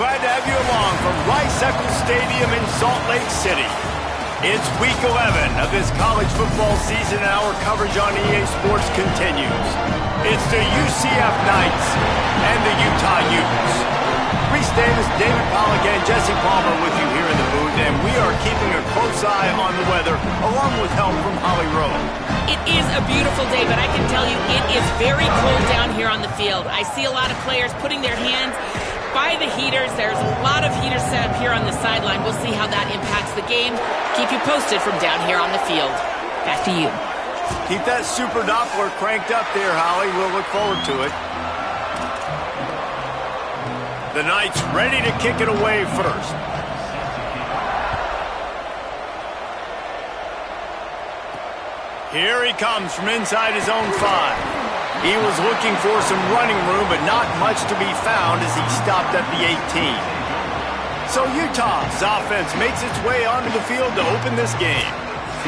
Glad to have you along from Rice-Eccles Stadium in Salt Lake City. It's Week 11 of this college football season, and our coverage on EA Sports continues. It's the UCF Knights and the Utah Utes. Reese Davis, David Pollack, and Jesse Palmer with you here in the booth, and we are keeping a close eye on the weather, along with help from Holly Rowe. It is a beautiful day, but I can tell you it is very cold down here on the field. I see a lot of players putting their hands by the heaters. There's a lot of heaters set up here on the sideline. We'll see how that impacts the game. Keep you posted from down here on the field. Back to you. Keep that super Doppler cranked up there, Holly. We'll look forward to it. The Knights ready to kick it away first. Here he comes from inside his own 5. He was looking for some running room, but not much to be found as he stopped at the 18. So Utah's offense makes its way onto the field to open this game.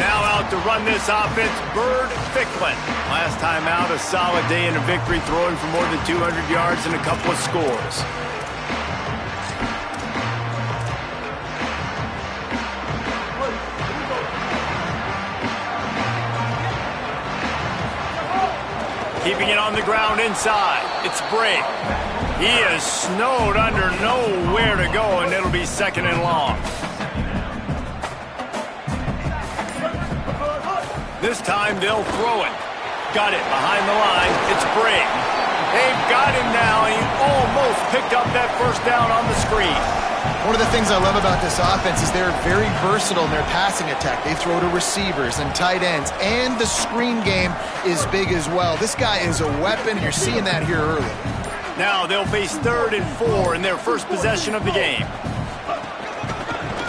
Now out to run this offense, Bird Ficklin. Last time out, a solid day in a victory, throwing for more than 200 yards and a couple of scores. Keeping it on the ground inside. It's Brake. He is snowed under, nowhere to go, and it'll be second and long. This time they'll throw it. Got it behind the line. It's Brake. They've got him now, and he almost picked up that first down on the screen. One of the things I love about this offense is they're very versatile in their passing attack. They throw to receivers and tight ends, and the screen game is big as well. This guy is a weapon, and you're seeing that here early. Now they'll face 3rd and 4 in their first possession of the game.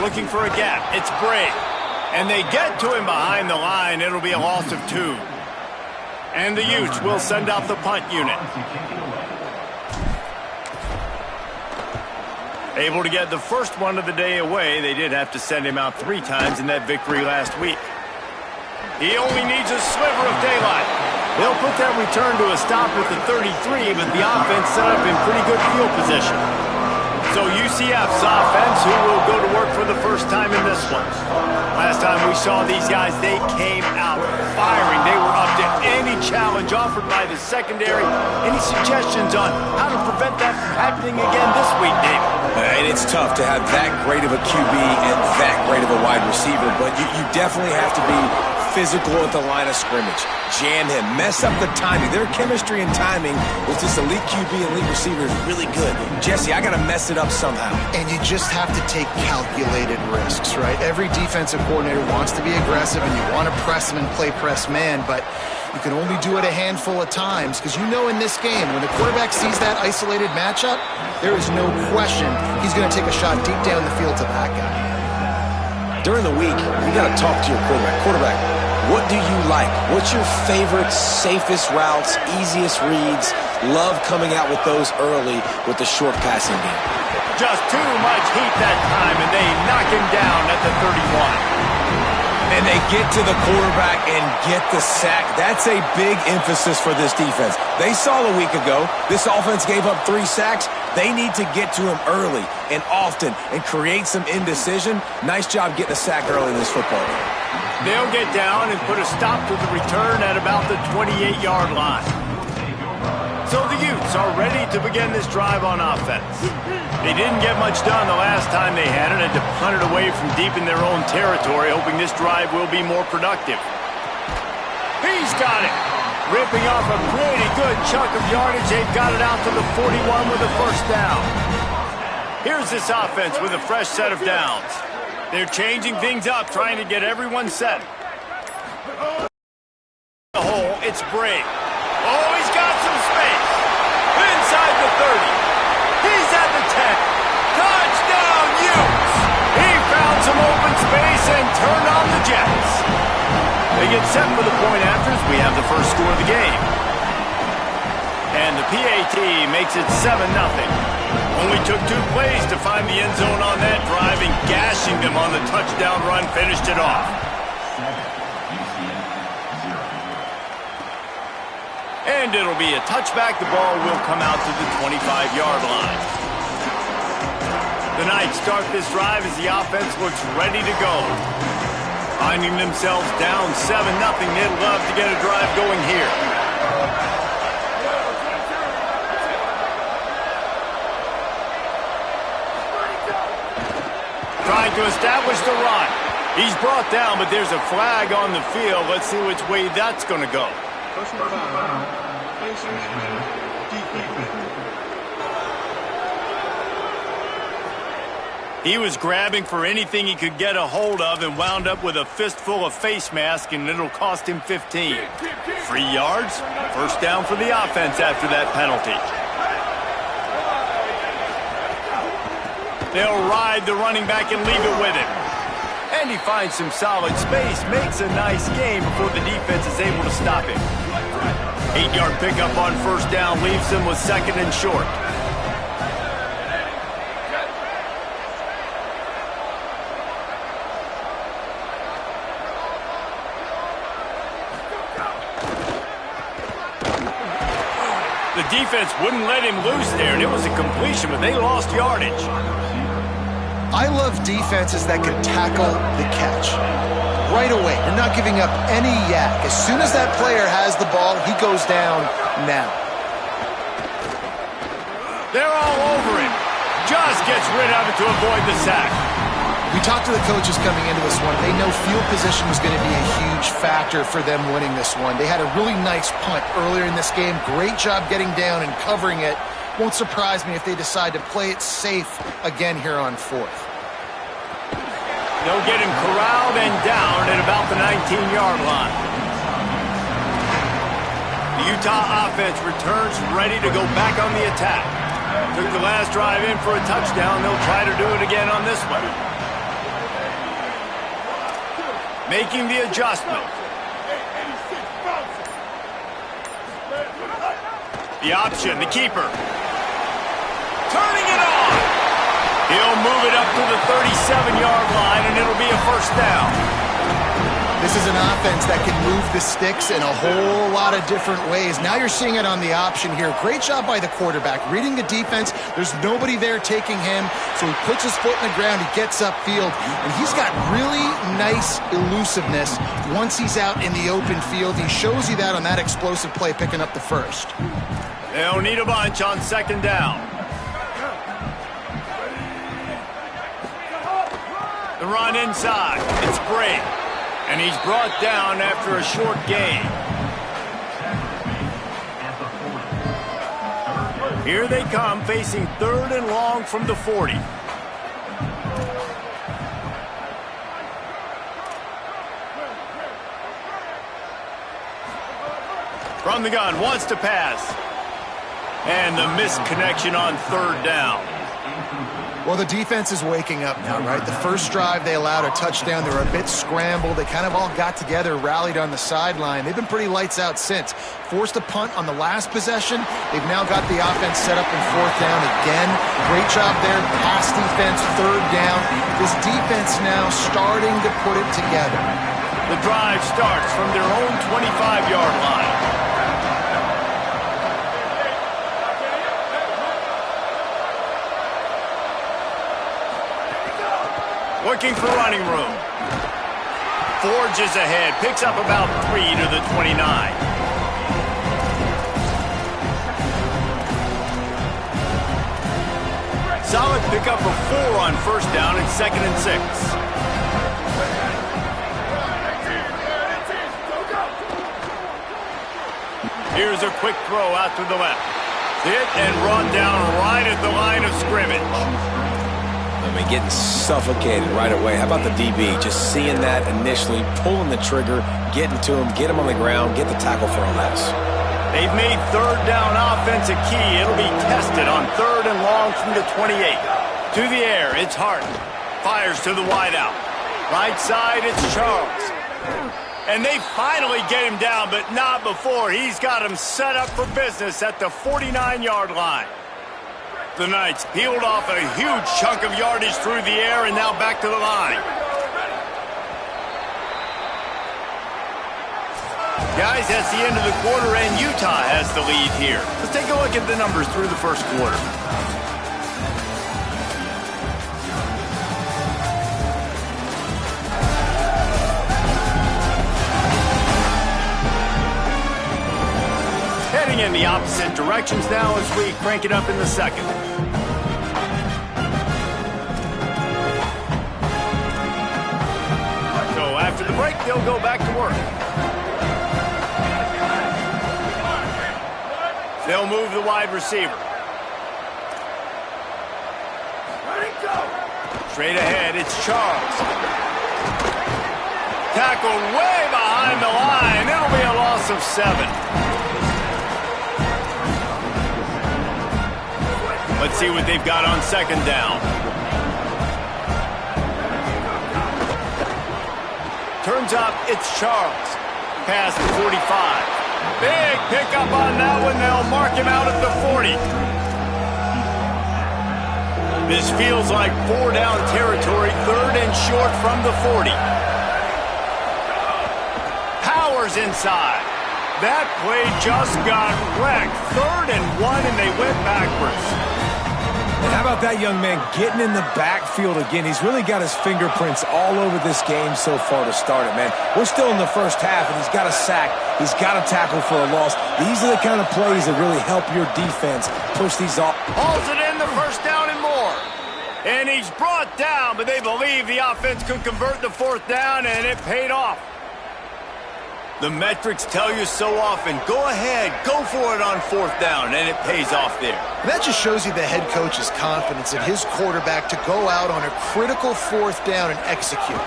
Looking for a gap. It's Brake. And they get to him behind the line. It'll be a loss of 2. And the Utes will send out the punt unit. Able to get the first one of the day away. They did have to send him out 3 times in that victory last week. He only needs a sliver of daylight. They'll put that return to a stop at the 33, but the offense set up in pretty good field position. So UCF's offense, who will go to work for the first time in this one. Last time we saw these guys, they came out firing. They were up to any challenge offered by the secondary. Any suggestions on how to prevent that from happening again this week, David? And it's tough to have that great of a QB and that great of a wide receiver, but you definitely have to be physical at the line of scrimmage. Jam him. Mess up the timing. Their chemistry and timing with this elite QB and elite receiver is really good. Jesse, I got to mess it up somehow. And you just have to take calculated risks, right? Every defensive coordinator wants to be aggressive, and you want to press them and play press man, but you can only do it a handful of times because you know in this game, when the quarterback sees that isolated matchup, there is no question he's going to take a shot deep down the field to that guy. During the week, you got to talk to your quarterback. Quarterback, what do you like? What's your favorite, safest routes, easiest reads? Love coming out with those early with the short passing game. Just too much heat that time, and they knock him down at the 31. And they get to the quarterback and get the sack. That's a big emphasis for this defense. They saw a week ago, this offense gave up 3 sacks. They need to get to him early and often and create some indecision. Nice job getting a sack early in this football game. They'll get down and put a stop to the return at about the 28-yard line. So the Utes are ready to begin this drive on offense. They didn't get much done the last time they had it, and to punt it away from deep in their own territory, hoping this drive will be more productive. He's got it. Ripping off a pretty good chunk of yardage. They've got it out to the 41 with a first down. Here's this offense with a fresh set of downs. They're changing things up, trying to get everyone set. The hole, it's Brake. Oh, he's got some space. Inside the 30. He's at the 10. Touchdown, Utes! He found some open space and turned on the Jets. They get set for the point afters. We have the first score of the game. And the PAT makes it 7-0. Only took 2 plays to find the end zone on that drive, and gashing them on the touchdown run finished it off. And it'll be a touchback. The ball will come out to the 25-yard line. The Knights start this drive as the offense looks ready to go. Finding themselves down 7-0, they'd love to get a drive going here. Trying to establish the run. He's brought down, but there's a flag on the field. Let's see which way that's going to go. He was grabbing for anything he could get a hold of and wound up with a fistful of face mask, and it'll cost him 15. 3 yards, first down for the offense after that penalty. They'll ride the running back and leave it with him. And he finds some solid space, makes a nice game before the defense is able to stop him. 8-yard pickup on first down leaves them with 2nd and short. The defense wouldn't let him loose there, and it was a completion, but they lost yardage. I love defenses that can tackle the catch. Right away, they're not giving up any yak. As soon as that player has the ball, he goes down now. They're all over him. Just gets rid of it to avoid the sack. We talked to the coaches coming into this one. They know field position was going to be a huge factor for them winning this one. They had a really nice punt earlier in this game. Great job getting down and covering it. Won't surprise me if they decide to play it safe again here on 4th. They'll get him corralled and down at about the 19-yard line. The Utah offense returns ready to go back on the attack. Took the last drive in for a touchdown. They'll try to do it again on this one. Making the adjustment. The option, the keeper. Turning it on. He'll move it up to the 37-yard line, and it'll be a first down. This is an offense that can move the sticks in a whole lot of different ways. Now you're seeing it on the option here. Great job by the quarterback. Reading the defense, there's nobody there taking him, so he puts his foot in the ground, he gets upfield, and he's got really nice elusiveness once he's out in the open field. He shows you that on that explosive play, picking up the first. They'll need a bunch on 2nd down. The run inside. It's Bray. And he's brought down after a short gain. Here they come, facing 3rd and long from the 40. From the gun, wants to pass. And the missed connection on 3rd down. Well, the defense is waking up now, right? The first drive, they allowed a touchdown. They were a bit scrambled. They kind of all got together, rallied on the sideline. They've been pretty lights out since. Forced a punt on the last possession. They've now got the offense set up in 4th down again. Great job there. Pass defense, 3rd down. This defense now starting to put it together. The drive starts from their own 25-yard line. Looking for running room. Forges ahead. Picks up about 3 to the 29. Solid pickup of 4 on first down and 2nd and 6. Here's a quick throw out to the left. Hit and run down right at the line of scrimmage. I mean, getting suffocated right away. How about the DB? Just seeing that initially, pulling the trigger, getting to him, get him on the ground, get the tackle for a loss. They've made 3rd down offense a key. It'll be tested on 3rd and long from the 28. To the air, it's Hart. Fires to the wideout. Right side, it's Charles. And they finally get him down, but not before. He's got him set up for business at the 49-yard line. The Knights peeled off a huge chunk of yardage through the air and now back to the line. Guys, that's the end of the quarter, and Utah has the lead here. Let's take a look at the numbers through the first quarter. going the opposite directions now as we crank it up in the second. So after the break, they'll go back to work. They'll move the wide receiver. Straight ahead, it's Charles. Tackled way behind the line. It'll be a loss of 7. Let's see what they've got on second down. Turns up, it's Charles. Past the 45. Big pickup on that one. They'll mark him out at the 40. This feels like 4-down territory, 3rd and short from the 40. Powers inside. That play just got wrecked. 3rd and 1, and they went backwards. And how about that young man getting in the backfield again? He's really got his fingerprints all over this game so far to start it, man. We're still in the first half, and he's got a sack. He's got a tackle for a loss. These are the kind of plays that really help your defense push these off. Hauls it in the first down and more. And he's brought down, but they believe the offense could convert the 4th down, and it paid off. The metrics tell you so often, go ahead, go for it on 4th down, and it pays off there. And that just shows you the head coach's confidence in his quarterback to go out on a critical 4th down and execute.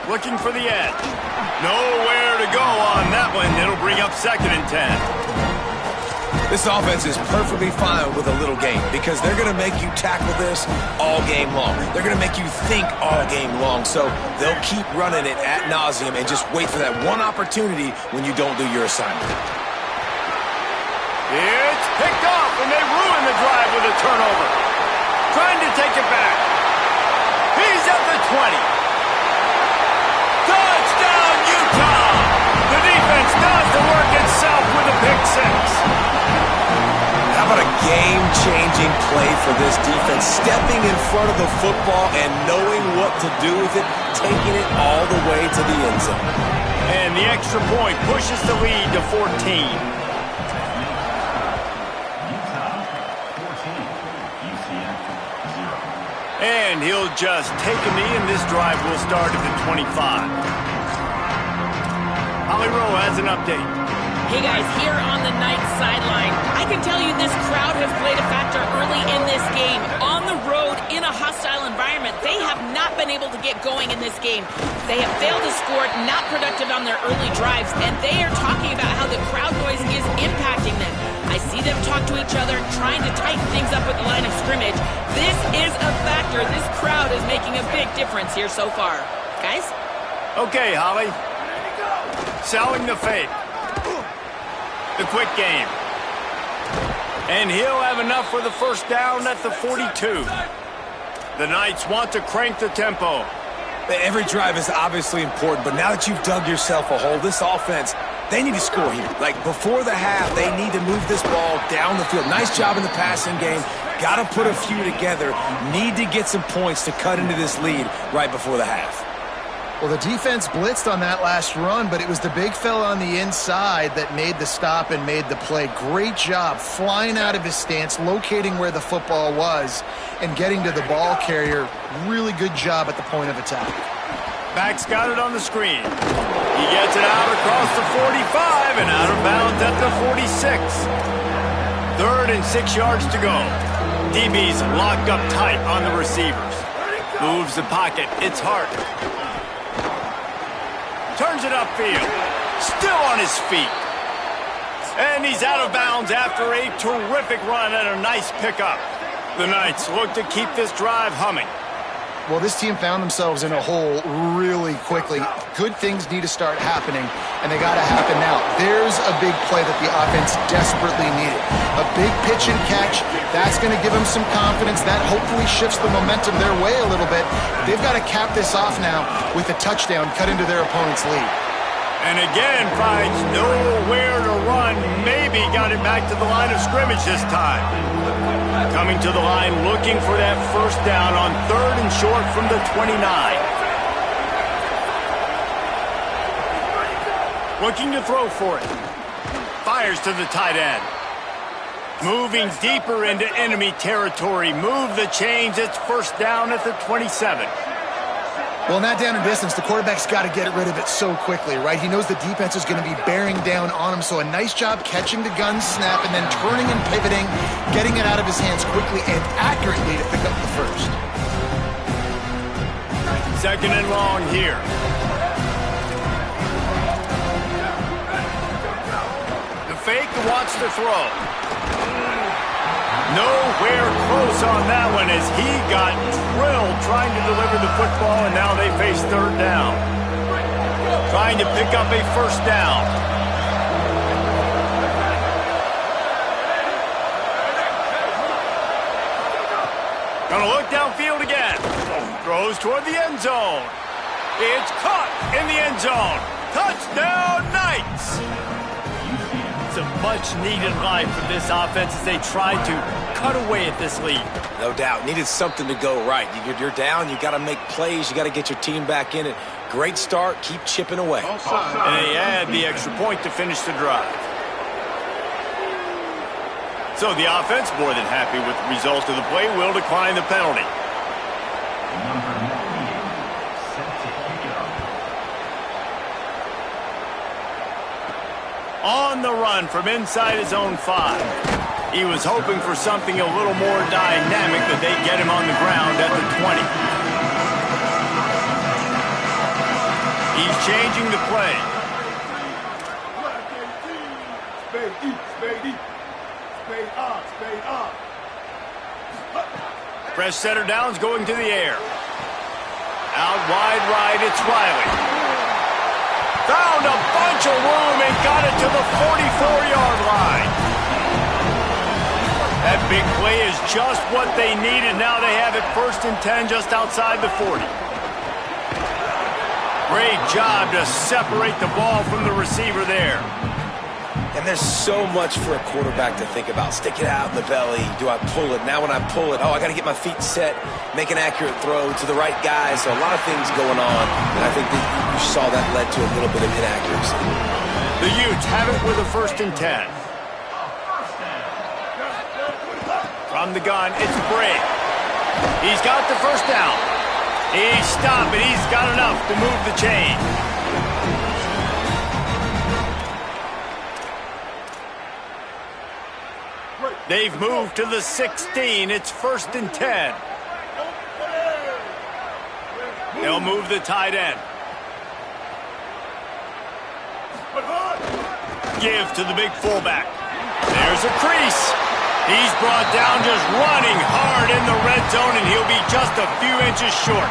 Looking for the edge. Nowhere to go on that one. It'll bring up 2nd and 10. This offense is perfectly fine with a little game because they're going to make you tackle this all game long. They're going to make you think all game long. So they'll keep running it ad nauseum and just wait for that one opportunity when you don't do your assignment. It's picked off, and they ruin the drive with a turnover. Trying to take it back. He's at the 20. Touchdown, Utah! The defense does the work itself with a pick 6. How about a game-changing play for this defense? Stepping in front of the football and knowing what to do with it, taking it all the way to the end zone. And the extra point pushes the lead to 14. And he'll just take a knee, and this drive will start at the 25. Holly Rowe has an update. Hey guys, here on the night sideline, I can tell you this crowd has played a factor early in this game. On the road, in a hostile environment, they have not been able to get going in this game. They have failed to score, not productive on their early drives, and they are talking about how the crowd noise is impacting them. I see them talk to each other, trying to tighten things up at the line of scrimmage. This is a factor. This crowd is making a big difference here so far. Guys? Okay, Holly. Selling the fake. The quick game. And he'll have enough for the first down at the 42. The Knights want to crank the tempo. Every drive is obviously important, but now that you've dug yourself a hole, this offense, they need to score here. Like before the half, they need to move this ball down the field. Nice job in the passing game. Got to put a few together. Need to get some points to cut into this lead right before the half. Well, the defense blitzed on that last run, but it was the big fella on the inside that made the stop and made the play. Great job flying out of his stance, locating where the football was, and getting to the ball carrier. Really good job at the point of attack. Back's got it on the screen. He gets it out across the 45 and out of bounds at the 46. 3rd and 6 yards to go. DB's locked up tight on the receivers. Moves the pocket. It's Hart. Turns it upfield. Still on his feet. And he's out of bounds after a terrific run and a nice pickup. The Knights look to keep this drive humming. Well, this team found themselves in a hole really quickly. Good things need to start happening, and they got to happen now. There's a big play that the offense desperately needed. A big pitch and catch. That's going to give them some confidence. That hopefully shifts the momentum their way a little bit. They've got to cap this off now with a touchdown cut into their opponent's lead. And again, finds nowhere to run. Maybe got it back to the line of scrimmage this time. Coming to the line, looking for that first down on 3rd and short from the 29. Looking to throw for it. fires to the tight end. Moving deeper into enemy territory. Move the chains. It's first down at the 27. Well, in that down and distance, the quarterback's got to get rid of it so quickly, right? He knows the defense is going to be bearing down on him, so a nice job catching the gun snap and then turning and pivoting, getting it out of his hands quickly and accurately to pick up the first. Second and long here. The fake wants to throw. Nowhere close on that one as he got drilled trying to deliver the football, and now they face third down. Trying to pick up a first down. Gonna look downfield again. Throws toward the end zone. It's caught in the end zone. Touchdown, Knights! It's a much-needed line for this offense as they try to cut away at this lead. No doubt. Needed something to go right. You're down. You got to make plays. You got to get your team back in it. Great start. Keep chipping away. And they add the extra point to finish the drive. So the offense, more than happy with the result of the play, will decline the penalty. On the run from inside his own 5. He was hoping for something a little more dynamic, but they get him on the ground at the 20. He's changing the play. Fresh setter downs going to the air. Out wide right, it's Riley. Found a bunch of room and got it to the 44-yard line. That big play is just what they needed. Now they have it first and 10 just outside the 40. Great job to separate the ball from the receiver there. And there's so much for a quarterback to think about. Stick it out in the belly. Do I pull it? Now when I pull it, I got to get my feet set, make an accurate throw to the right guy. So a lot of things going on. And I think that you saw that led to a little bit of inaccuracy. The Utes have it with a first and 10. From the gun, it's Bray. He's got the first down. He's stopped, and he's got enough to move the chain. They've moved to the 16. It's first and 10. They'll move the tight end. Give to the big fullback. There's a crease. He's brought down just running hard in the red zone, and he'll be just a few inches short.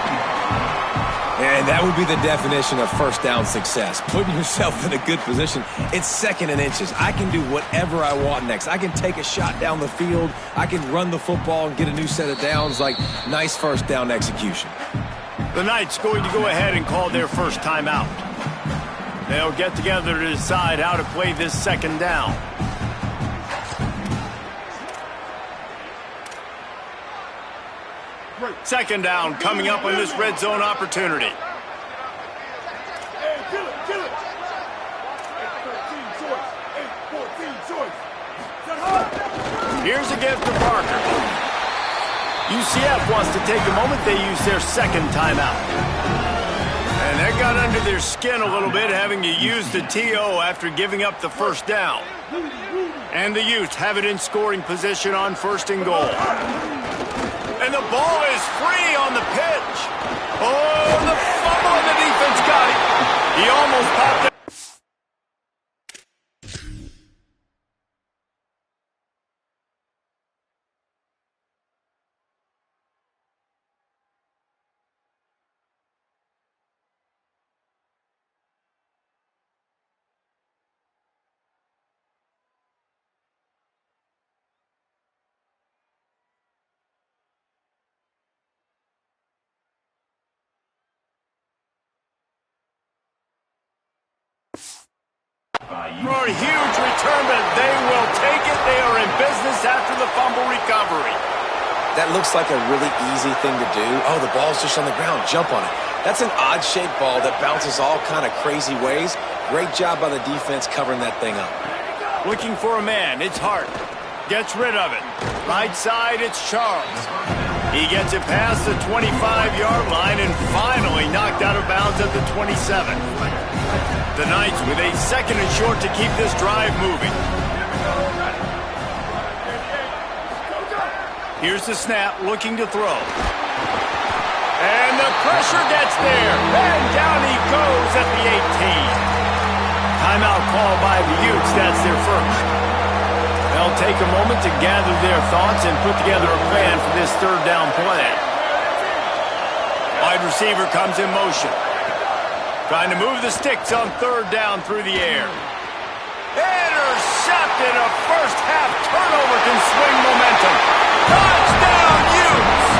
And that would be the definition of first down success. Putting yourself in a good position. It's second and inches. I can do whatever I want next. I can take a shot down the field. I can run the football and get a new set of downs. Like, nice first down execution. The Knights going to go ahead and call their first timeout. They'll get together to decide how to play this second down. Second down coming up on this red zone opportunity. Here's a gift to Parker. UCF wants to take a moment. They use their second timeout. And that got under their skin a little bit, having to use the TO after giving up the first down. And the Utes have it in scoring position on first and goal. And the ball is free on the pitch. Oh, the fumble, and the defense got it. He almost popped it. For a huge return, but they will take it. They are in business after the fumble recovery. That looks like a really easy thing to do. Oh, the ball's just on the ground. Jump on it. That's an odd-shaped ball that bounces all kind of crazy ways. Great job by the defense covering that thing up. Looking for a man. It's Hart. Gets rid of it. Right side, it's Charles. He gets it past the 25-yard line and finally knocked out of bounds at the 27. The Knights with a second and short to keep this drive moving. Here's the snap, looking to throw. And the pressure gets there. And down he goes at the 18. Timeout call by the Utes. That's their first. They'll take a moment to gather their thoughts and put together a plan for this third down play. Wide receiver comes in motion. Trying to move the sticks on third down through the air. Intercepted. A first half turnover can swing momentum. Touchdown Utes!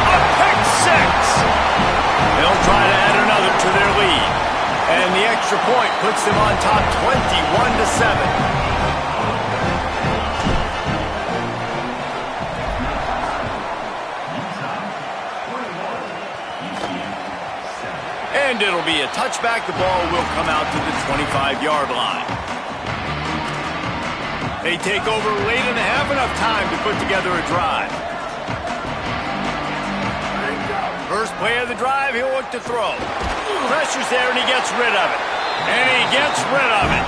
A pick six. They'll try to add another to their lead. And the extra point puts them on top 21-7. And it'll be a touchback. The ball will come out to the 25-yard line. They take over late in the half, enough time to put together a drive. First play of the drive, he'll look to throw. Pressure's there, and he gets rid of it. And he gets rid of it.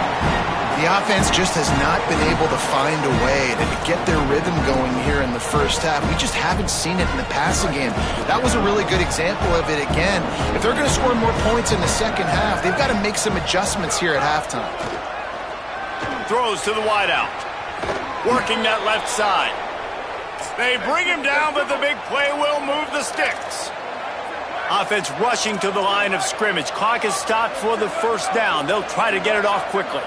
The offense just has not been able to find a way to get their rhythm going here in the first half. We just haven't seen it in the passing game. That was a really good example of it again. If they're going to score more points in the second half, they've got to make some adjustments here at halftime. Throws to the wideout. Working that left side. They bring him down, but the big play will move the sticks. Offense rushing to the line of scrimmage. Clock is stopped for the first down. They'll try to get it off quickly.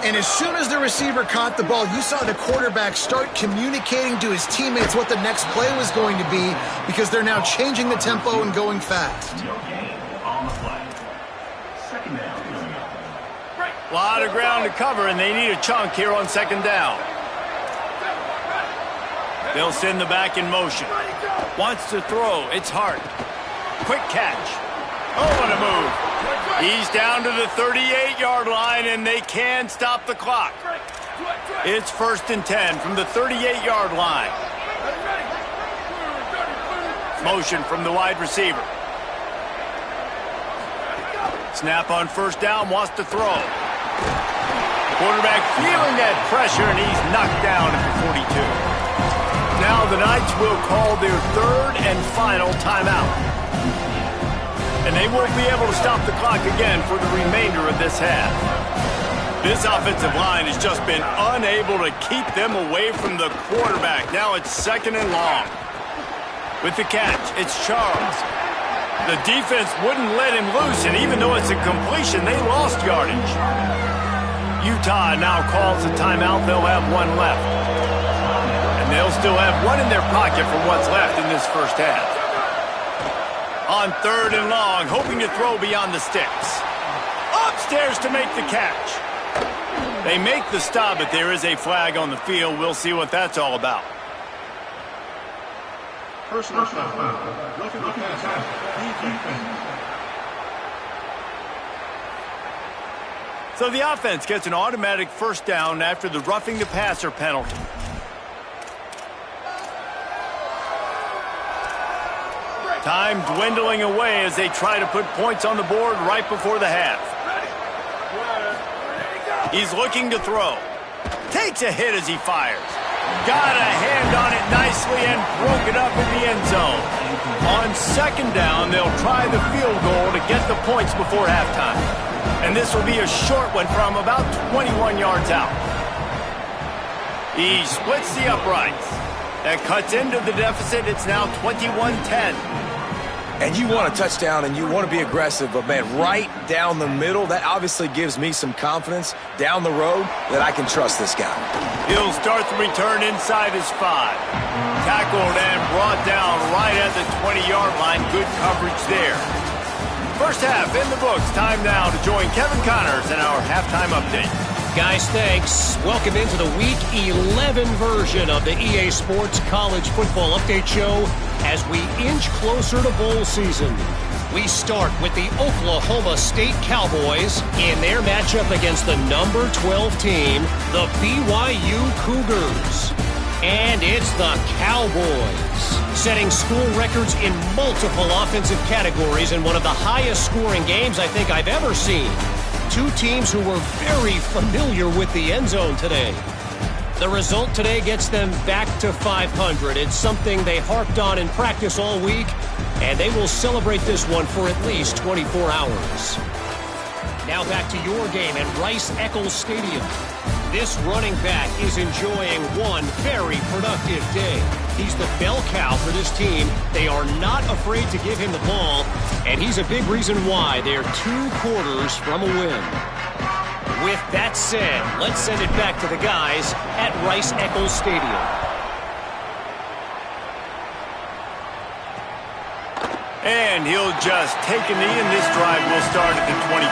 And as soon as the receiver caught the ball, you saw the quarterback start communicating to his teammates what the next play was going to be, because they're now changing the tempo and going fast. A lot of ground to cover, and they need a chunk here on second down. They'll send the back in motion. Wants to throw. It's Hart. Quick catch. Oh, what a move. He's down to the 38-yard line, and they can stop the clock. It's 1st and 10 from the 38-yard line. Motion from the wide receiver. Snap on first down, wants to throw. Quarterback feeling that pressure, and he's knocked down at the 42. Now the Knights will call their third and final timeout. And they won't be able to stop the clock again for the remainder of this half. This offensive line has just been unable to keep them away from the quarterback. Now it's second and long. With the catch, it's Charles. The defense wouldn't let him loose, and even though it's a completion, they lost yardage. Utah now calls a timeout. They'll have one left. And they'll still have one in their pocket for what's left in this first half. On third and long, hoping to throw beyond the sticks. Upstairs to make the catch. They make the stop, but there is a flag on the field. We'll see what that's all about. Personal foul. Looking for pass. So the offense gets an automatic first down after the roughing the passer penalty. Time dwindling away as they try to put points on the board right before the half. He's looking to throw. Takes a hit as he fires. Got a hand on it nicely and broke it up in the end zone. On second down, they'll try the field goal to get the points before halftime. And this will be a short one from about 21 yards out. He splits the uprights. That cuts into the deficit. It's now 21-10. And you want a touchdown and you want to be aggressive, but man, right down the middle, that obviously gives me some confidence down the road that I can trust this guy. He'll start the return inside his 5. Tackled and brought down right at the 20-yard line. Good coverage there. First half in the books. Time now to join Kevin Connors in our halftime update. Guys, thanks. Welcome into the Week 11 version of the EA Sports College Football Update Show as we inch closer to bowl season. We start with the Oklahoma State Cowboys in their matchup against the number 12 team, the BYU Cougars. And it's the Cowboys, setting school records in multiple offensive categories in one of the highest scoring games I think I've ever seen. Two teams who were very familiar with the end zone today. The result today gets them back to 500. It's something they harped on in practice all week, and they will celebrate this one for at least 24 hours. Now back to your game at Rice-Eccles Stadium. This running back is enjoying one very productive day. He's the bell cow for this team. They are not afraid to give him the ball, and he's a big reason why they're 2 quarters from a win. With that said, let's send it back to the guys at Rice-Eccles Stadium. And he'll just take a knee, and this drive will start at the 25.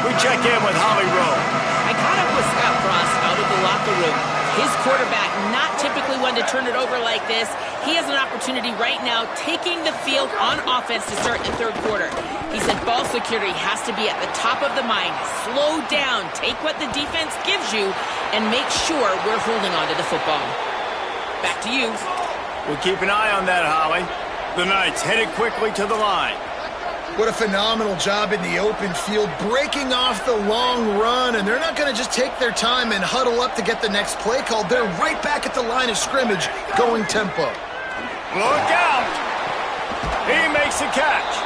We check in with Holly Rowe. I caught up with Scott Frost out of the locker room. His quarterback, not typically one to turn it over like this. He has an opportunity right now taking the field on offense to start the third quarter. He said ball security has to be at the top of the mind. Slow down, take what the defense gives you, and make sure we're holding on to the football. Back to you. We'll keep an eye on that, Holly. The Knights headed quickly to the line. What a phenomenal job in the open field, breaking off the long run, and they're not going to just take their time and huddle up to get the next play called. They're right back at the line of scrimmage, going tempo. Look out! He makes a catch.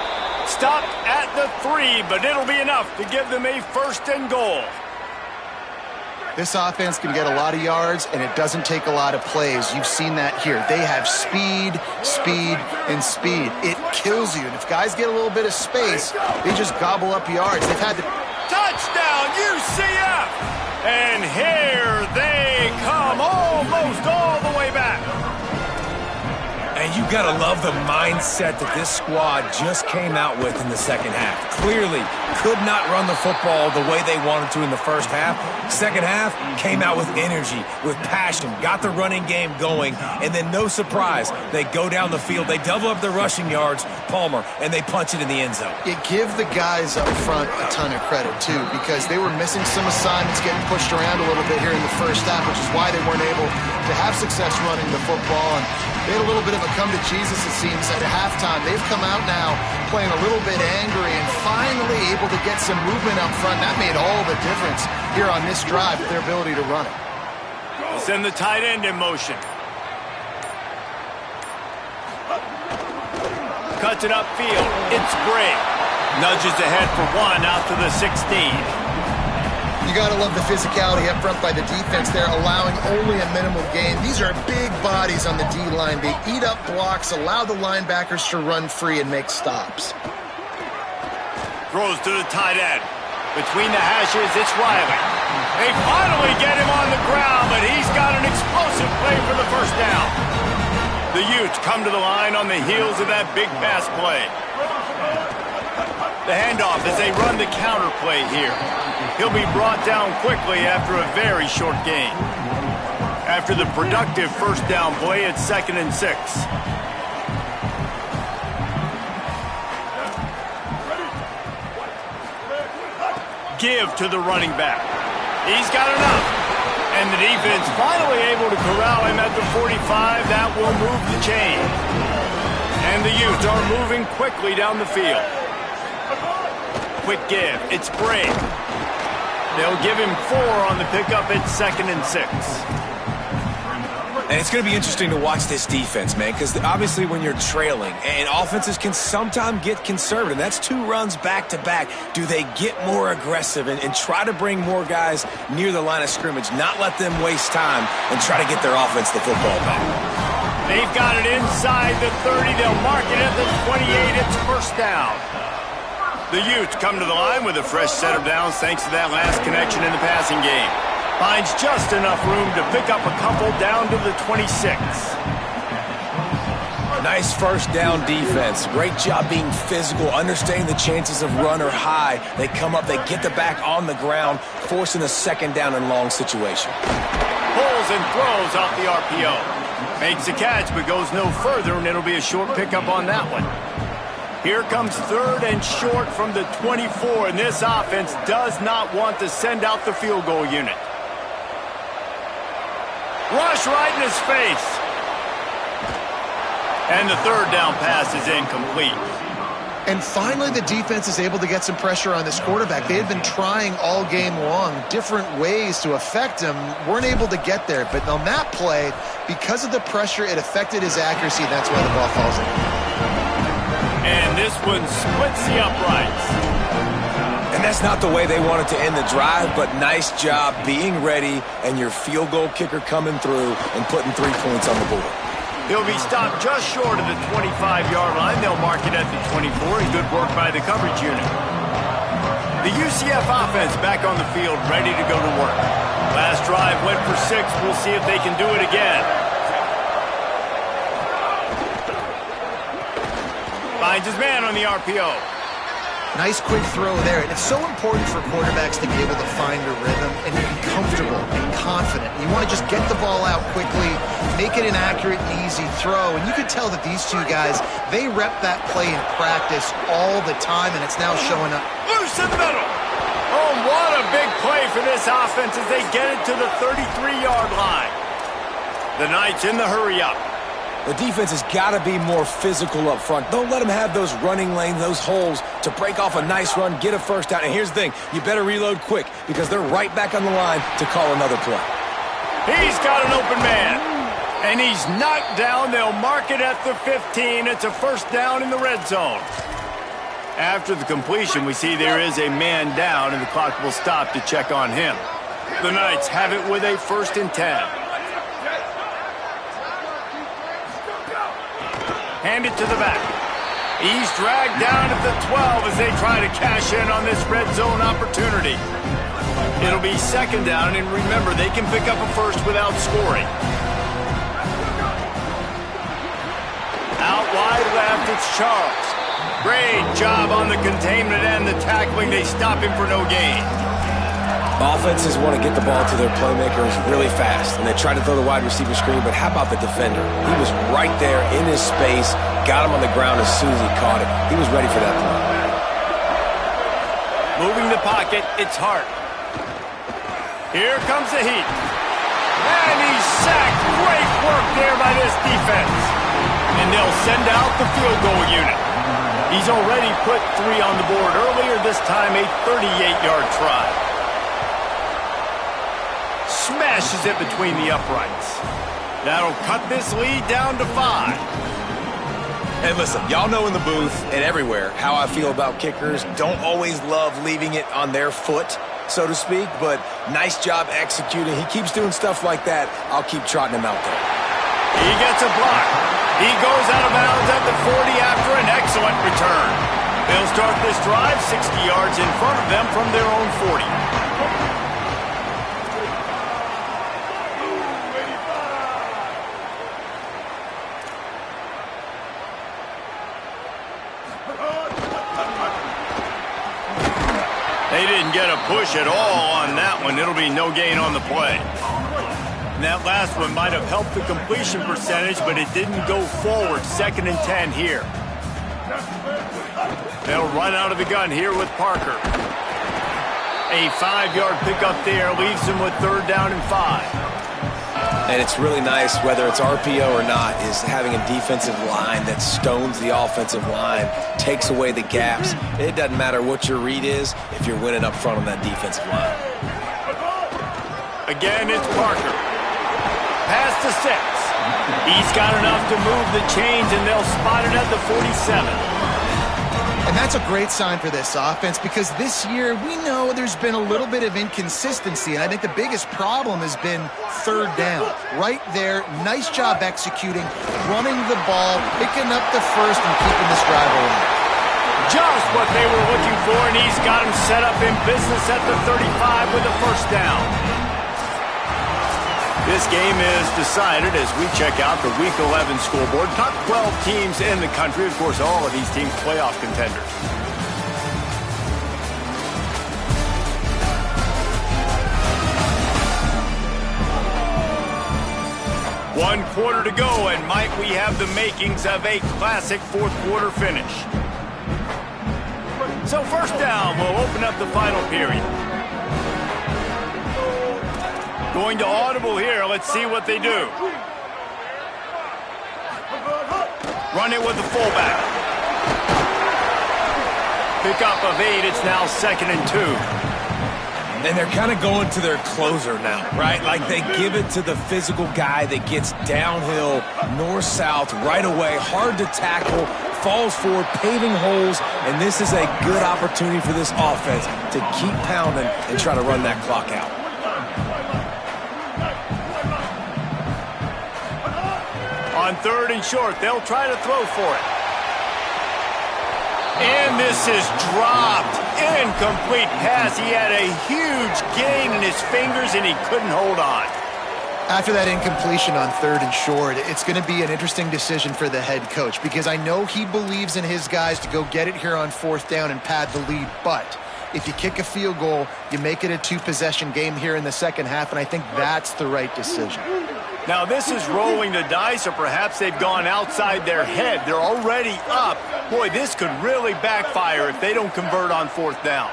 Stopped at the 3, but it'll be enough to give them a 1st and goal. This offense can get a lot of yards, and it doesn't take a lot of plays. You've seen that here. They have speed, speed, and speed. It kills you. And if guys get a little bit of space, they just gobble up yards. They've had the Touchdown, UCF! And here they come, almost all the way back. And you got to love the mindset that this squad just came out with in the second half. Clearly could not run the football the way they wanted to in the first half. Second half came out with energy, with passion, got the running game going, and then no surprise, they go down the field, they double up their rushing yards, Palmer, and they punch it in the end zone. You give the guys up front a ton of credit, too, because they were missing some assignments, getting pushed around a little bit here in the first half, which is why they weren't able to have success running the football. And they had a little bit of a come to Jesus, it seems, at halftime. They've come out now playing a little bit angry and finally able to get some movement up front. That made all the difference here on this drive with their ability to run it. Send the tight end in motion. Cuts it upfield. It's Gray. Nudges ahead for 1 out to the 16. You got to love the physicality up front by the defense there, allowing only a minimal gain. These are big bodies on the D-line. They eat up blocks, allow the linebackers to run free and make stops. Throws to the tight end. Between the hashes, it's Riley. They finally get him on the ground, but he's got an explosive play for the 1st down. The Utes come to the line on the heels of that big pass play. The handoff as they run the counter play here. He'll be brought down quickly after a very short gain. After the productive 1st down play, it's 2nd and 6. Give to the running back. He's got enough. And the defense finally able to corral him at the 45. That will move the chain. And the Utes are moving quickly down the field. Quick give. It's Bray. They'll give him 4 on the pickup at 2nd and 6. And it's going to be interesting to watch this defense, man, because obviously when you're trailing, and offenses can sometimes get conservative. That's 2 runs back-to-back. Do they get more aggressive and try to bring more guys near the line of scrimmage, not let them waste time, and try to get their offense the football back? They've got it inside the 30. They'll mark it at the 28. It's 1st down. The Utes come to the line with a fresh set of downs thanks to that last connection in the passing game. Finds just enough room to pick up a couple down to the 26. Nice 1st down defense. Great job being physical, understanding the chances of run are high. They come up, they get the back on the ground, forcing a 2nd down and long situation. Pulls and throws off the RPO. Makes the catch, but goes no further, and it'll be a short pickup on that one. Here comes 3rd and short from the 24, and this offense does not want to send out the field goal unit. Rush right in his face. And the 3rd down pass is incomplete. And finally, the defense is able to get some pressure on this quarterback. They had been trying all game long, different ways to affect him, weren't able to get there. But on that play, because of the pressure, it affected his accuracy, and that's why the ball falls in. And this one splits the uprights. And that's not the way they wanted to end the drive, but nice job being ready and your field goal kicker coming through and putting 3 points on the board. He'll be stopped just short of the 25-yard line. They'll mark it at the 24, and good work by the coverage unit. The UCF offense back on the field, ready to go to work. Last drive went for 6. We'll see if they can do it again. Finds his man on the RPO. Nice quick throw there. And it's so important for quarterbacks to be able to find a rhythm and be comfortable and confident. You want to just get the ball out quickly, make it an accurate and easy throw. And you can tell that these two guys, they rep that play in practice all the time, and it's now showing up. Loose in the middle. Oh, what a big play for this offense as they get it to the 33-yard line. The Knights in the hurry-up. The defense has got to be more physical up front. Don't let them have those running lanes, those holes to break off a nice run, get a first down. And here's the thing, you better reload quick because they're right back on the line to call another play. He's got an open man, and he's knocked down. They'll mark it at the 15. It's a first down in the red zone. After the completion, we see there is a man down, and the clock will stop to check on him. The Knights have it with a 1st and 10. Hand it to the back. He's dragged down at the 12 as they try to cash in on this red zone opportunity. It'll be 2nd down, and remember, they can pick up a first without scoring. Out wide left, it's Charles. Great job on the containment and the tackling. They stop him for no gain. Offenses want to get the ball to their playmakers really fast, and they try to throw the wide receiver screen, but how about the defender? He was right there in his space, got him on the ground as soon as he caught it. He was ready for that play. Moving the pocket, it's Hart. Here comes the heat. And he's sacked. Great work there by this defense. And they'll send out the field goal unit. He's already put 3 on the board earlier, this time a 38-yard try. Smashes it between the uprights. That'll cut this lead down to 5. And listen, y'all know in the booth and everywhere how I feel about kickers. Don't always love leaving it on their foot, so to speak, but nice job executing. He keeps doing stuff like that. I'll keep trotting him out there. He gets a block. He goes out of bounds at the 40 after an excellent return. They'll start this drive 60 yards in front of them from their own 40. They didn't get a push at all on that one. It'll be no gain on the play. And that last one might have helped the completion percentage, but it didn't go forward. 2nd and 10 here. They'll run out of the gun here with Parker. A 5-yard pickup there leaves them with 3rd down and 5. And it's really nice, whether it's RPO or not, is having a defensive line that stones the offensive line, takes away the gaps. It doesn't matter what your read is if you're winning up front on that defensive line. Again, it's Parker. Pass to 6. He's got enough to move the chains, and they'll spot it at the 47. And that's a great sign for this offense because this year we know there's been a little bit of inconsistency, and I think the biggest problem has been 3rd down. Right there, nice job executing, running the ball, picking up the first, and keeping this drive alive. Just what they were looking for, and he's got him set up in business at the 35 with a first down. This game is decided as we check out the Week 11 scoreboard. Top 12 teams in the country. Of course, all of these teams playoff contenders. 1 quarter to go, and might we have the makings of a classic fourth quarter finish. So first down will open up the final period. Going to audible here. Let's see what they do. Run it with the fullback. Pick up of 8. It's now 2nd and 2. And they're kind of going to their closer now, right? Like they give it to the physical guy that gets downhill, north-south, right away, hard to tackle, falls forward, paving holes, and this is a good opportunity for this offense to keep pounding and try to run that clock out. On 3rd and short, they'll try to throw for it. And this is dropped. Incomplete pass. He had a huge gain in his fingers, and he couldn't hold on. After that incompletion on 3rd and short, it's going to be an interesting decision for the head coach because I know he believes in his guys to go get it here on 4th down and pad the lead, but if you kick a field goal, you make it a 2-possession game here in the second half, and I think that's the right decision. Now, this is rolling the dice, or perhaps they've gone outside their head. They're already up. Boy, this could really backfire if they don't convert on 4th down.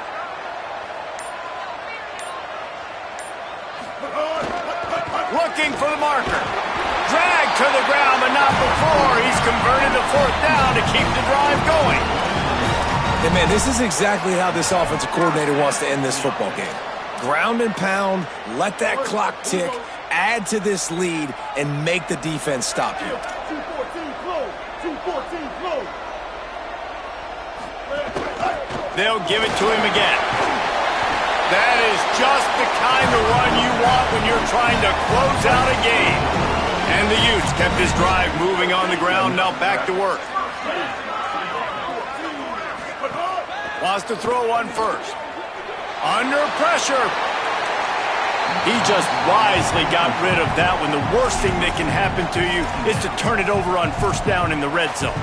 Looking for the marker. Dragged to the ground, but not before. He's converted to 4th down to keep the drive going. And, man, this is exactly how this offensive coordinator wants to end this football game. Ground and pound, let that clock tick, add to this lead, and make the defense stop you. 2-14 close. 2-14 close. They'll give it to him again. That is just the kind of run you want when you're trying to close out a game. And the Utes kept this drive moving on the ground. Now back to work. Wants to throw on 1st. Under pressure. He just wisely got rid of that one. The worst thing that can happen to you is to turn it over on 1st down in the red zone.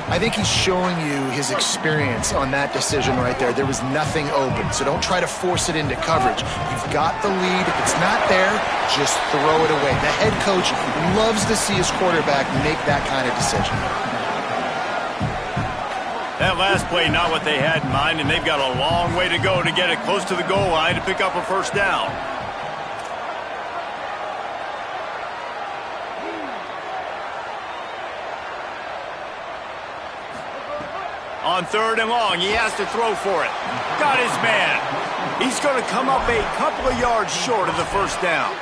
I think he's showing you his experience on that decision right there. There was nothing open, so don't try to force it into coverage. You've got the lead. If it's not there, just throw it away. The head coach loves to see his quarterback make that kind of decision. That last play, not what they had in mind, and they've got a long way to go to get it close to the goal line to pick up a 1st down. On 3rd and long, he has to throw for it. Got his man. He's going to come up a couple of yards short of the 1st down.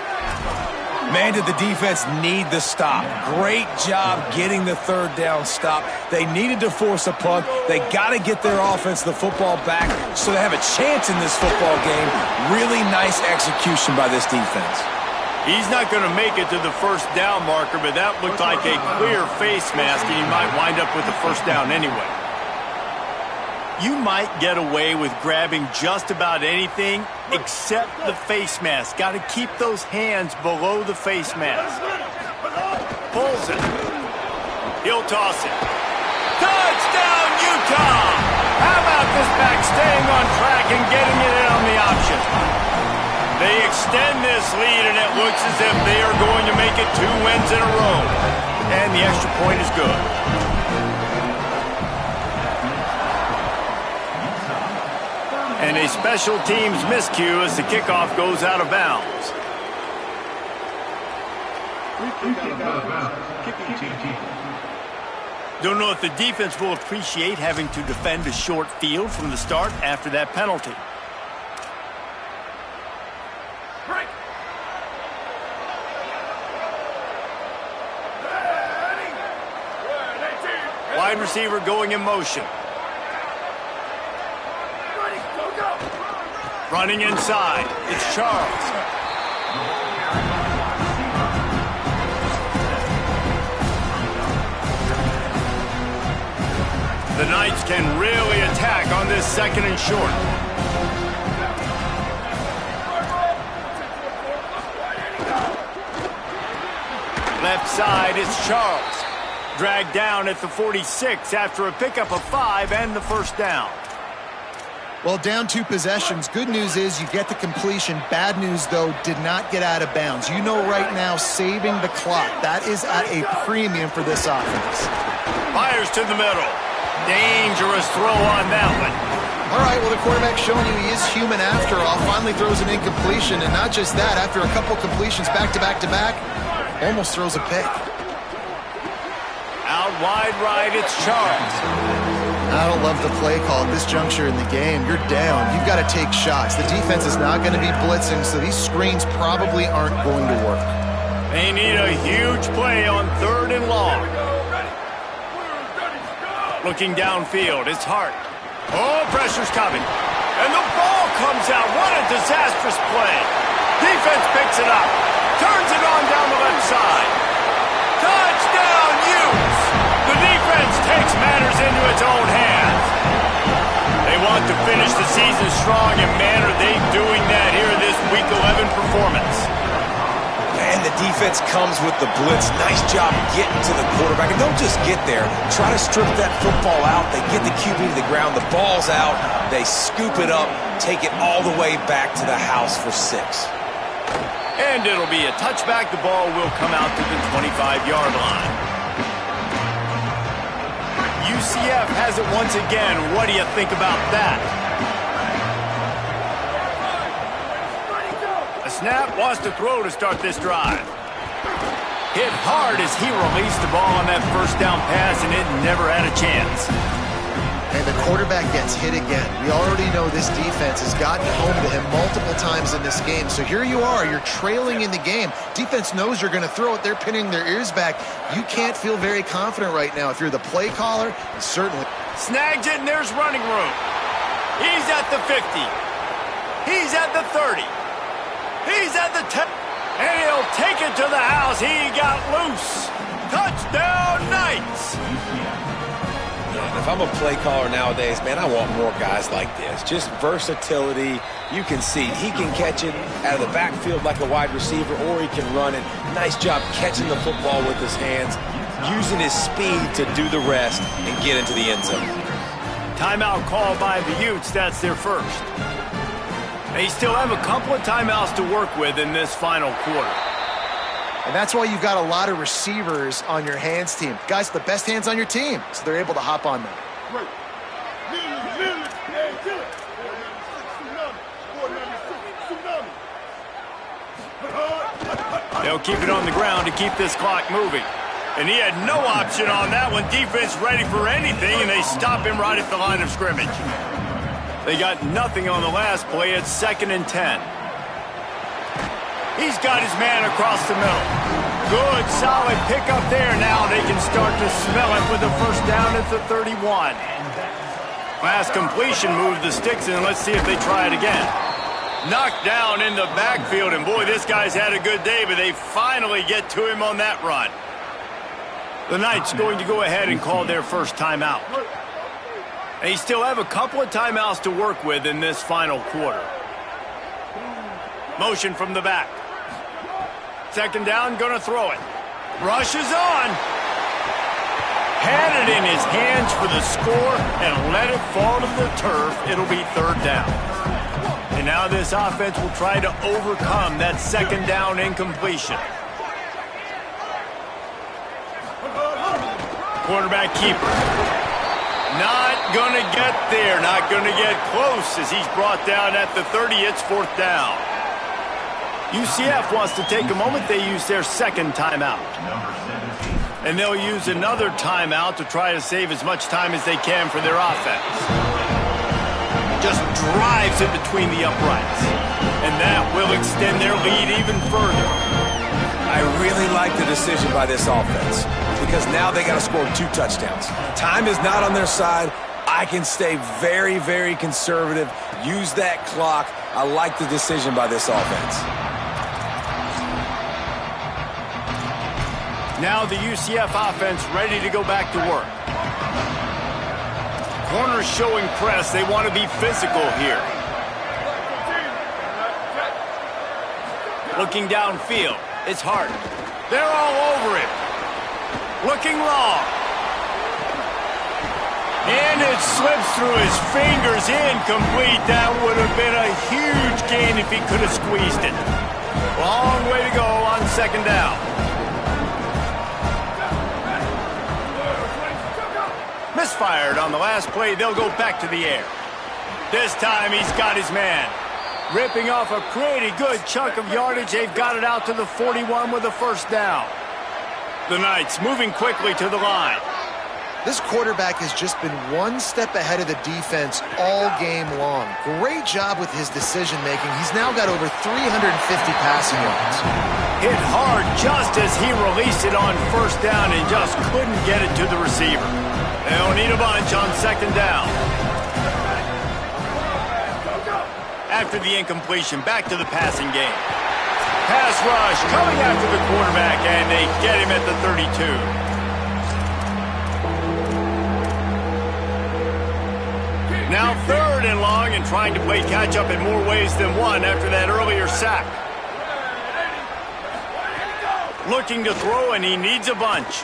Man, did the defense need the stop. Great job getting the 3rd down stop. They needed to force a punt. They got to get their offense the football back so they have a chance in this football game. Really nice execution by this defense. He's not going to make it to the 1st down marker, but that looked like a clear face mask, and he might wind up with the 1st down anyway. You might get away with grabbing just about anything except the face mask. Got to keep those hands below the face mask. Pulls it. He'll toss it. Touchdown, Utah! How about this back staying on track and getting it in on the option? They extend this lead, and it looks as if they are going to make it 2 wins in a row. And the extra point is good. And a special teams miscue as the kickoff goes out of bounds. Don't know if the defense will appreciate having to defend a short field from the start after that penalty. Wide receiver going in motion. Running inside, it's Charles. The Knights can really attack on this 2nd and short. Left side, it's Charles. Dragged down at the 46 after a pickup of 5 and the 1st down. Well, down 2 possessions. Good news is you get the completion. Bad news, though, did not get out of bounds. You know right now, saving the clock. That is at a premium for this offense. Fires to the middle. Dangerous throw on that one. All right, well, the quarterback's showing you he is human after all. Finally throws an incompletion, and not just that, after a couple completions back-to-back-to-back, almost throws a pick. Out wide right, it's Charles. I don't love the play call at this juncture in the game. You're down. You've got to take shots. The defense is not going to be blitzing, so these screens probably aren't going to work. They need a huge play on 3rd and long. Looking downfield, it's Hart. Oh, pressure's coming. And the ball comes out. What a disastrous play. Defense picks it up. Turns it on down the left side. Touchdown, Utes! The defense takes matters into its own hands. They want to finish the season strong, and man, are they doing that here in this Week 11 performance. And the defense comes with the blitz. Nice job getting to the quarterback. And don't just get there. Try to strip that football out. They get the QB to the ground. The ball's out. They scoop it up, take it all the way back to the house for 6. And it'll be a touchback. The ball will come out to the 25-yard line. UCF has it once again. What do you think about that? A snap, wants to throw to start this drive. Hit hard as he released the ball on that first down pass, and it never had a chance. And the quarterback gets hit again. We already know this defense has gotten home to him multiple times in this game. So here you are, you're trailing in the game. Defense knows you're going to throw it. They're pinning their ears back. You can't feel very confident right now. If you're the play caller, certainly. Snags it, and there's running room. He's at the 50. He's at the 30. He's at the 10. And he'll take it to the house. He got loose. Touchdown, Knights. If I'm a play caller nowadays, man, I want more guys like this. Just versatility. You can see he can catch it out of the backfield like a wide receiver, or he can run it. Nice job catching the football with his hands, using his speed to do the rest and get into the end zone. Timeout called by the Utes. That's their first. They still have a couple of timeouts to work with in this final quarter. And that's why you've got a lot of receivers on your hands team. Guys, the best hands on your team, so they're able to hop on them. They'll keep it on the ground to keep this clock moving. And he had no option on that one. Defense ready for anything, and they stop him right at the line of scrimmage. They got nothing on the last play. It's 2nd and 10. He's got his man across the middle. Good, solid pickup there. Now they can start to smell it with the first down at the 31. Last completion moved the sticks, and let's see if they try it again. Knocked down in the backfield, and boy, this guy's had a good day, but they finally get to him on that run. The Knights going to go ahead and call their first timeout. They still have a couple of timeouts to work with in this final quarter. Motion from the back. 2nd down, gonna throw it. Rushes on. Had it in his hands for the score and let it fall to the turf. It'll be 3rd down. And now this offense will try to overcome that 2nd down incompletion. Quarterback keeper. Not gonna get there. Not gonna get close as he's brought down at the 30. It's 4th down. UCF wants to take a moment. They use their 2nd timeout. And they'll use another timeout to try to save as much time as they can for their offense. Just drives it between the uprights. And that will extend their lead even further. I really like the decision by this offense because now they got to score 2 touchdowns. Time is not on their side. I can stay very, very conservative. Use that clock. I like the decision by this offense. Now the UCF offense ready to go back to work. Corners showing press. They want to be physical here. Looking downfield. It's Hart. They're all over him. Looking long. And it slips through his fingers, incomplete. That would have been a huge gain if he could have squeezed it. Long way to go on second down. Misfired on the last play. They'll go back to the air. This time he's got his man. Ripping off a pretty good chunk of yardage. They've got it out to the 41 with a first down. The Knights moving quickly to the line. This quarterback has just been one step ahead of the defense all game long. Great job with his decision-making. He's now got over 350 passing yards. Hit hard just as he released it on first down and just couldn't get it to the receiver. They'll need a bunch on second down. After the incompletion, back to the passing game. Pass rush coming after the quarterback, and they get him at the 32. Now third and long and trying to play catch-up in more ways than one after that earlier sack. Looking to throw, and he needs a bunch.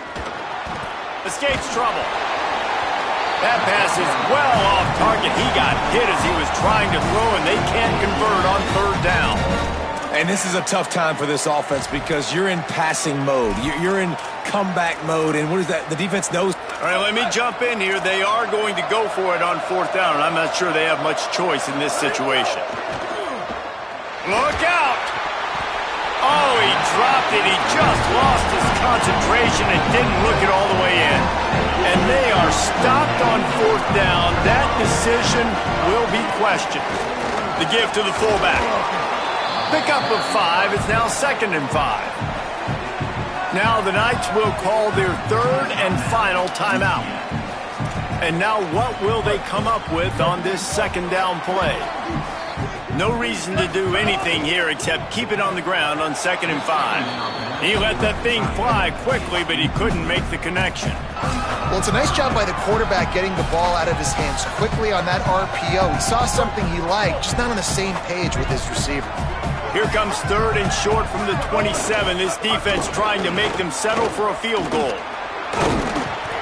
Escapes trouble. That pass is well off target. He got hit as he was trying to throw, and they can't convert on third down. And this is a tough time for this offense because you're in passing mode. You're in comeback mode, and what is that? The defense knows. All right, let me jump in here. They are going to go for it on fourth down, and I'm not sure they have much choice in this situation. Look out! Oh, he dropped it. He just lost his concentration and didn't look it all the way in. And they are stopped on fourth down. That decision will be questioned. The give to the fullback. Pickup of 5. It's now 2nd and 5. Now the Knights will call their third and final timeout. And now what will they come up with on this second down play? No reason to do anything here except keep it on the ground on 2nd and 5. He let that thing fly quickly, but he couldn't make the connection. Well, it's a nice job by the quarterback getting the ball out of his hands quickly on that RPO. He saw something he liked, just not on the same page with his receiver. Here comes third and short from the 27. This defense trying to make them settle for a field goal.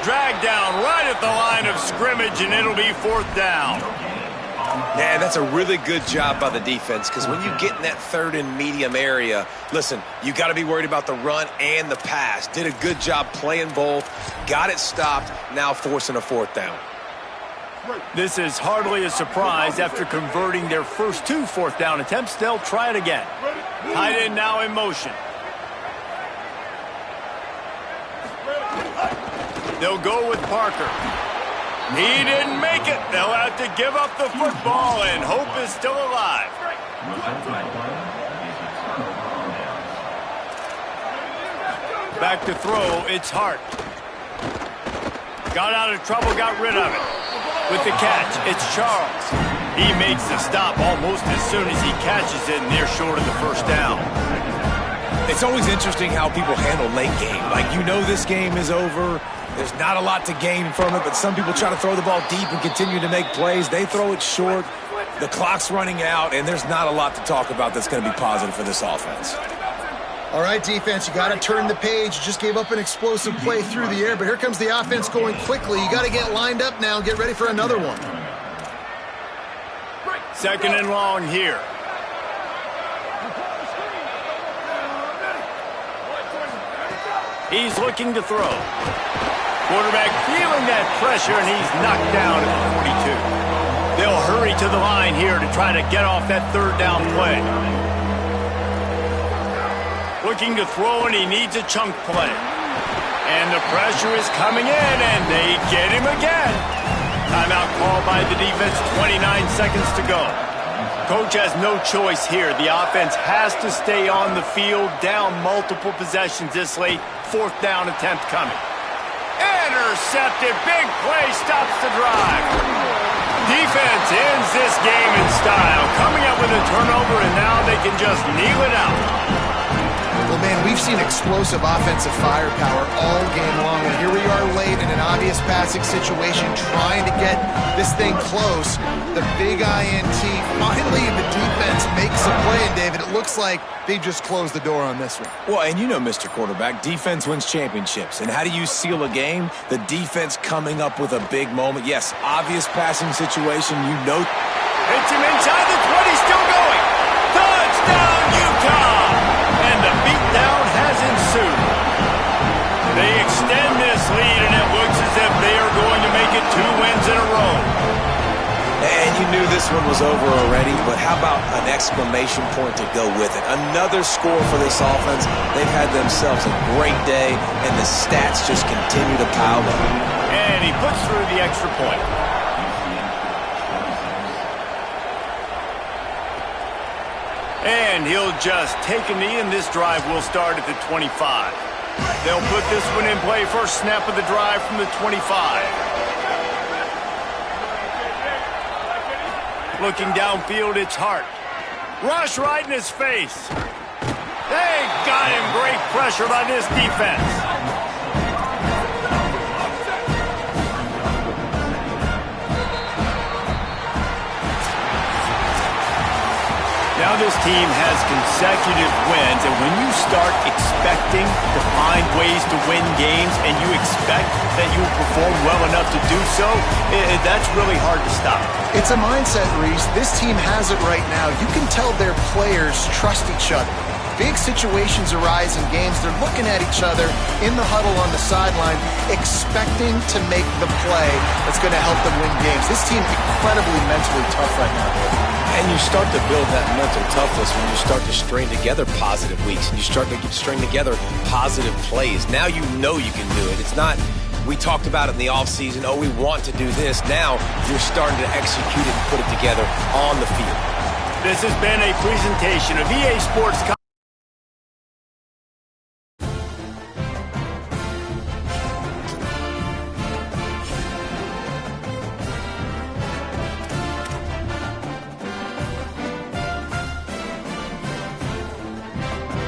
Dragged down right at the line of scrimmage, and it'll be fourth down. Yeah, that's a really good job by the defense because when you get in that third and medium area, listen, you got to be worried about the run and the pass. Did a good job playing both, got it stopped, now forcing a fourth down. This is hardly a surprise. After converting their first 2 fourth down attempts, they'll try it again. Tight end now in motion. They'll go with Parker. He didn't make it. They'll have to give up the football, and hope is still alive. Back to throw, it's Hart. Got out of trouble, got rid of it. With the catch, it's Charles. He makes the stop almost as soon as he catches it, and they're short of the first down. It's always interesting how people handle late game. Like, you know this game is over. There's not a lot to gain from it, but some people try to throw the ball deep and continue to make plays. They throw it short. The clock's running out, and there's not a lot to talk about that's going to be positive for this offense. All right, defense, you got to turn the page. You just gave up an explosive play through the air, but here comes the offense going quickly. You got to get lined up now and get ready for another one. 2nd and long here. He's looking to throw. Quarterback feeling that pressure, and he's knocked down at the 42. They'll hurry to the line here to try to get off that third down play. Looking to throw, and he needs a chunk play. And the pressure is coming in, and they get him again. Timeout called by the defense, 29 seconds to go. Coach has no choice here. The offense has to stay on the field, down multiple possessions this late. Fourth down attempt coming. Intercepted. Big play stops the drive. Defense ends this game in style. Coming up with a turnover, and now they can just kneel it out. Well, man, we've seen explosive offensive firepower all game long, and here we are late in an obvious passing situation trying to get this thing close. The big INT, finally the defense makes defensive play, and David, it looks like they just closed the door on this one. Well, and you know, Mr. Quarterback, defense wins championships. And how do you seal a game? The defense coming up with a big moment. Yes, obvious passing situation, you know. Hits him inside the 20, still going. Touchdown, Utah! And the beatdown has ensued. They extend this lead, and it looks as if they are going to make it 2 wins in a row. And you knew this one was over already, but how about an exclamation point to go with it? Another score for this offense. They've had themselves a great day, and the stats just continue to pile up. And he puts through the extra point. And he'll just take a knee, and this drive will start at the 25. They'll put this one in play. First snap of the drive from the 25. Looking downfield, it's Hart. Rush right in his face. They got him. Great pressure by this defense. Now this team has consecutive wins, and when you start expecting to find ways to win games and you expect that you will perform well enough to do so, that's really hard to stop. It's a mindset, Reese. This team has it right now. You can tell their players trust each other. Big situations arise in games. They're looking at each other in the huddle on the sideline, expecting to make the play that's going to help them win games. This team incredibly mentally tough right now. And you start to build that mental toughness when you start to string together positive weeks and you start to string together positive plays. Now you know you can do it. It's not, we talked about it in the offseason, oh, we want to do this. Now you're starting to execute it and put it together on the field. This has been a presentation of EA Sports.